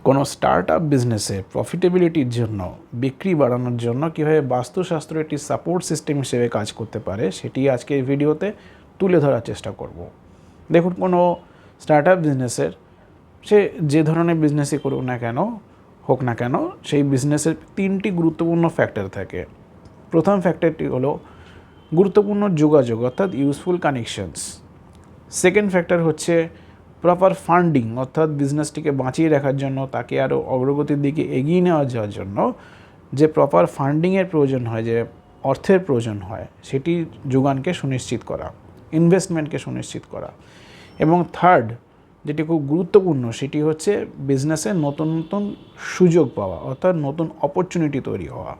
কোনো স্টার্টআপ বিজনেসে প্রফিটেবিলিটির জন্য, বিক্রি বাড়ানোর জন্য কীভাবে বাস্তুশাস্ত্র একটি সাপোর্ট সিস্টেম হিসেবে কাজ করতে পারে সেটি আজকে এই ভিডিওতে তুলে ধরার চেষ্টা করব। দেখুন, কোনো স্টার্টআপ বিজনেসের সে যে ধরনের বিজনেসই করুক না কেন, হোক না কেন, সেই বিজনেসের তিনটি গুরুত্বপূর্ণ ফ্যাক্টর থাকে। প্রথম ফ্যাক্টরটি হলো গুরুত্বপূর্ণ যোগাযোগ, অর্থাৎ ইউজফুল কানেকশনস। সেকেন্ড ফ্যাক্টর হচ্ছে প্রপার ফান্ডিং, অর্থাৎ বিজনেসটিকে বাঁচিয়ে রাখার জন্য, তাকে আরও অগ্রগতির দিকে এগিয়ে নেওয়া যাওয়ার জন্য যে প্রপার ফান্ডিংয়ের প্রয়োজন হয়, যে অর্থের প্রয়োজন হয়, সেটি যোগানকে সুনিশ্চিত করা, ইনভেস্টমেন্টকে সুনিশ্চিত করা। এবং থার্ড, যেটি খুব গুরুত্বপূর্ণ, সেটি হচ্ছে বিজনেসে নতুন নতুন সুযোগ পাওয়া, অর্থাৎ নতুন অপরচুনিটি তৈরি হওয়া।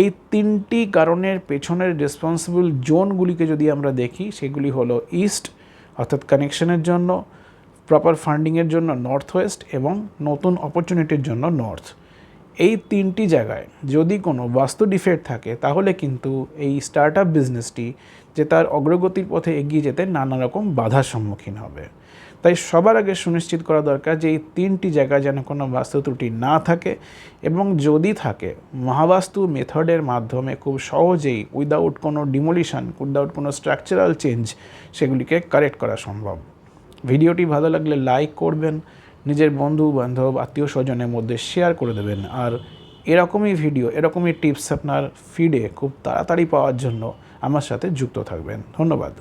এই তিনটি কারণের পেছনের রেসপন্সিবল জোনগুলিকে যদি আমরা দেখি, সেগুলি হলো ইস্ট অর্থাৎ কানেকশনের জন্য, প্রপার ফান্ডিংয়ের জন্য নর্থ ওয়েস্ট এবং নতুন অপরচুনিটির জন্য নর্থ। এই তিনটি জায়গায় যদি কোনো বাস্তু ডিফেক্ট থাকে, তাহলে কিন্তু এই স্টার্টআপ বিজনেসটি যে তার অগ্রগতির পথে এগিয়ে যেতে নানা রকম বাধার সম্মুখীন হবে। তাই সবার আগে সুনিশ্চিত করা দরকার যে এই তিনটি জায়গায় যেন কোনো বাস্তু ত্রুটি না থাকে, এবং যদি থাকে, মহাবাস্তু মেথডের মাধ্যমে খুব সহজেই উইদাউট কোনো ডিমোলিশন, উইদাউট কোনো স্ট্রাকচারাল চেঞ্জ সেগুলিকে কারেক্ট করা সম্ভব। ভিডিওটি ভালো লাগলে লাইক করবেন, নিজের বন্ধু বান্ধব আত্মীয় স্বজনের মধ্যে শেয়ার করে দেবেন। আর এরকমই ভিডিও, এরকমই টিপস আপনার ফিডে খুব তাড়াতাড়ি পাওয়ার জন্য আমার সাথে যুক্ত থাকবেন। ধন্যবাদ।